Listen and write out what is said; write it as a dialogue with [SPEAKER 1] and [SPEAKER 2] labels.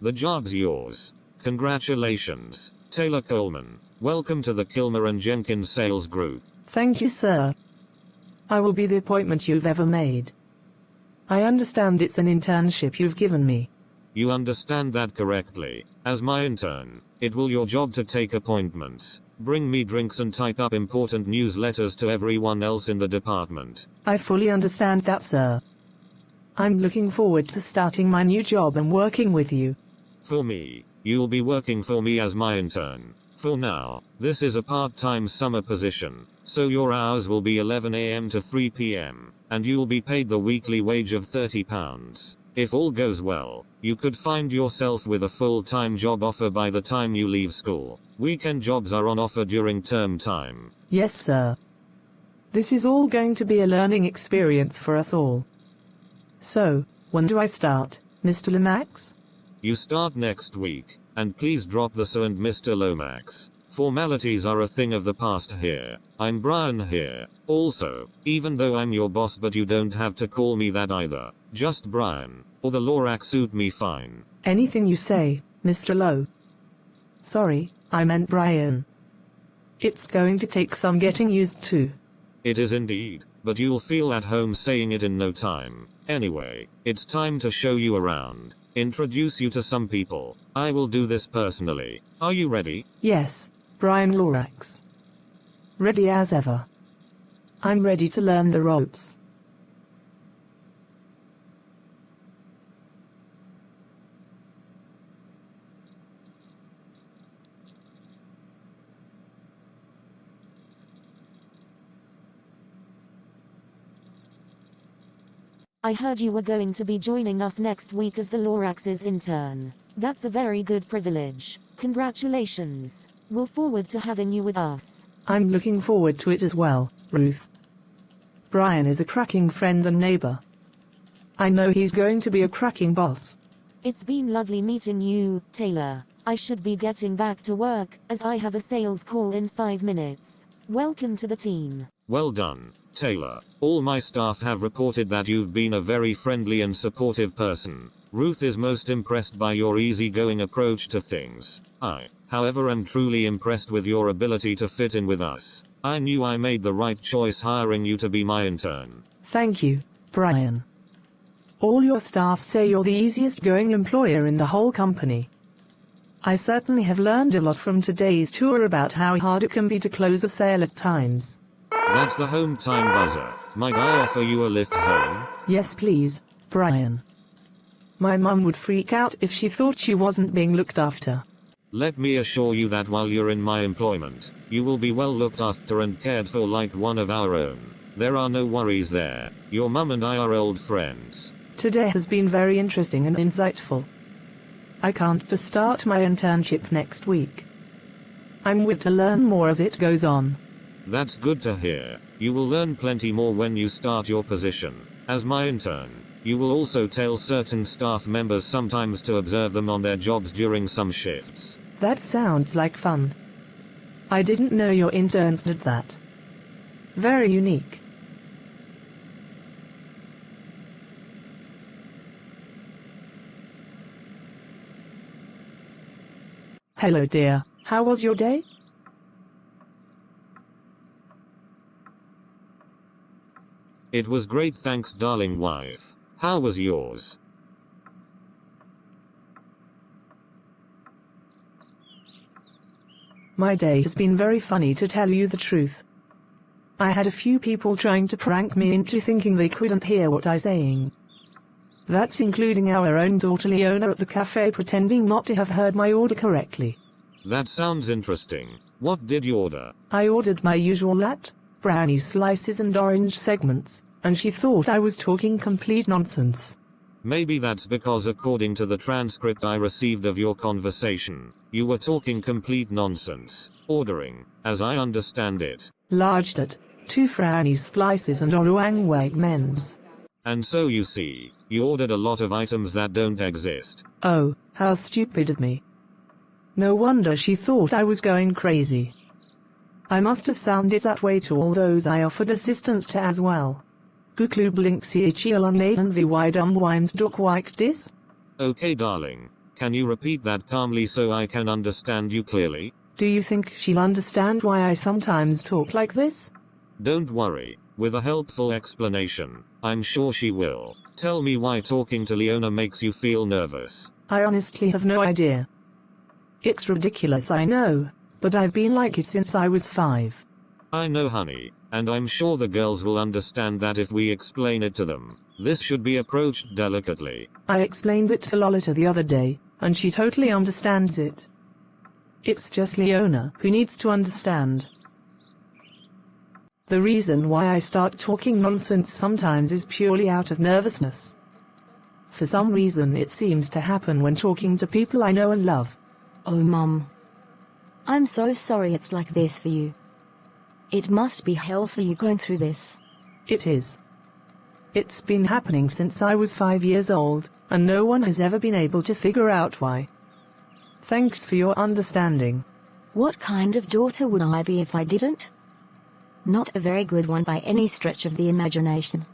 [SPEAKER 1] The job's yours. Congratulations, Taylor Coleman. Welcome to the Kilmer and Jenkins Sales Group.
[SPEAKER 2] Thank you, sir. I will be the appointment you've ever made. I understand it's an internship you've given me.
[SPEAKER 1] You understand that correctly. As my intern, it will your job to take appointments, bring me drinks and type up important newsletters to everyone else in the department.
[SPEAKER 2] I fully understand that, sir. I'm looking forward to starting my new job and working with you.
[SPEAKER 1] For me, you'll be working for me as my intern. For now, this is a part-time summer position, so your hours will be 11 a.m. to 3 p.m., and you'll be paid the weekly wage of £30. If all goes well, you could find yourself with a full-time job offer by the time you leave school. Weekend jobs are on offer during term time.
[SPEAKER 2] Yes, sir. This is all going to be a learning experience for us all. So, when do I start, Mr. Lomax?
[SPEAKER 1] You start next week, and please drop the Sir and Mr. Lomax. Formalities are a thing of the past here. I'm Brian here. Also, even though I'm your boss, but you don't have to call me that either. Just Brian, or the Lorax suit me fine.
[SPEAKER 2] Anything you say, Mr. Lowe. Sorry, I meant Brian. It's going to take some getting used to.
[SPEAKER 1] It is indeed, but you'll feel at home saying it in no time. Anyway, it's time to show you around. Introduce you to some people. I will do this personally. Are you ready?
[SPEAKER 2] Yes, Brian Lorax. Ready as ever. I'm ready to learn the ropes.
[SPEAKER 3] I heard you were going to be joining us next week as the Lorax's intern. That's a very good privilege. Congratulations. We'll forward to having you with us.
[SPEAKER 2] I'm looking forward to it as well, Ruth. Brian is a cracking friend and neighbor. I know he's going to be a cracking boss.
[SPEAKER 3] It's been lovely meeting you, Taylor. I should be getting back to work, as I have a sales call in 5 minutes. Welcome to the team.
[SPEAKER 1] Well done, Taylor. All my staff have reported that you've been a very friendly and supportive person. Ruth is most impressed by your easygoing approach to things. I, however, am truly impressed with your ability to fit in with us. I knew I made the right choice hiring you to be my intern.
[SPEAKER 2] Thank you, Brian. All your staff say you're the easiest going employer in the whole company. I certainly have learned a lot from today's tour about how hard it can be to close a sale at times.
[SPEAKER 1] That's the home time buzzer. Might I offer you a lift home?
[SPEAKER 2] Yes, please, Brian. My mum would freak out if she thought she wasn't being looked after.
[SPEAKER 1] Let me assure you that while you're in my employment, you will be well looked after and cared for like one of our own. There are no worries there. Your mum and I are old friends.
[SPEAKER 2] Today has been very interesting and insightful. I can't just start my internship next week. I'm with to learn more as it goes on.
[SPEAKER 1] That's good to hear. You will learn plenty more when you start your position. As my intern, you will also tell certain staff members sometimes to observe them on their jobs during some shifts.
[SPEAKER 2] That sounds like fun. I didn't know your interns did that. Very unique. Hello, dear. How was your day?
[SPEAKER 1] It was great, thanks, darling wife. How was yours?
[SPEAKER 2] My day has been very funny, to tell you the truth. I had a few people trying to prank me into thinking they couldn't hear what I'm saying. That's including our own daughter Leona at the cafe pretending not to have heard my order correctly.
[SPEAKER 1] That sounds interesting. What did you order?
[SPEAKER 2] I ordered my usual brownie slices and orange segments, and she thought I was talking complete nonsense.
[SPEAKER 1] Maybe that's because according to the transcript I received of your conversation, you were talking complete nonsense, ordering, as I understand it,
[SPEAKER 2] large 2 brownie slices and orang men's.
[SPEAKER 1] And so you see, you ordered a lot of items that don't exist.
[SPEAKER 2] Oh, how stupid of me. No wonder she thought I was going crazy. I must have sounded that way to all those I offered assistance to as well. Guklu blinks hier chilan wie dumb wines dok like this?
[SPEAKER 1] Okay darling, Can you repeat that calmly so I can understand you clearly?
[SPEAKER 2] Do you think she'll understand why I sometimes talk like this?
[SPEAKER 1] Don't worry. With a helpful explanation, I'm sure she will. Tell me why talking to Leona makes you feel nervous.
[SPEAKER 2] I honestly have no idea. It's ridiculous, I know, but I've been like it since I was 5.
[SPEAKER 1] I know, honey, and I'm sure the girls will understand that if we explain it to them. This should be approached delicately.
[SPEAKER 2] I explained it to Lolita the other day, and she totally understands it. It's just Leona who needs to understand. The reason why I start talking nonsense sometimes is purely out of nervousness. For some reason it seems to happen when talking to people I know and love.
[SPEAKER 4] Oh, Mum. I'm so sorry it's like this for you. It must be hell for you going through this.
[SPEAKER 2] It is. It's been happening since I was 5 years old, and no one has ever been able to figure out why. Thanks for your understanding.
[SPEAKER 4] What kind of daughter would I be if I didn't? Not a very good one by any stretch of the imagination.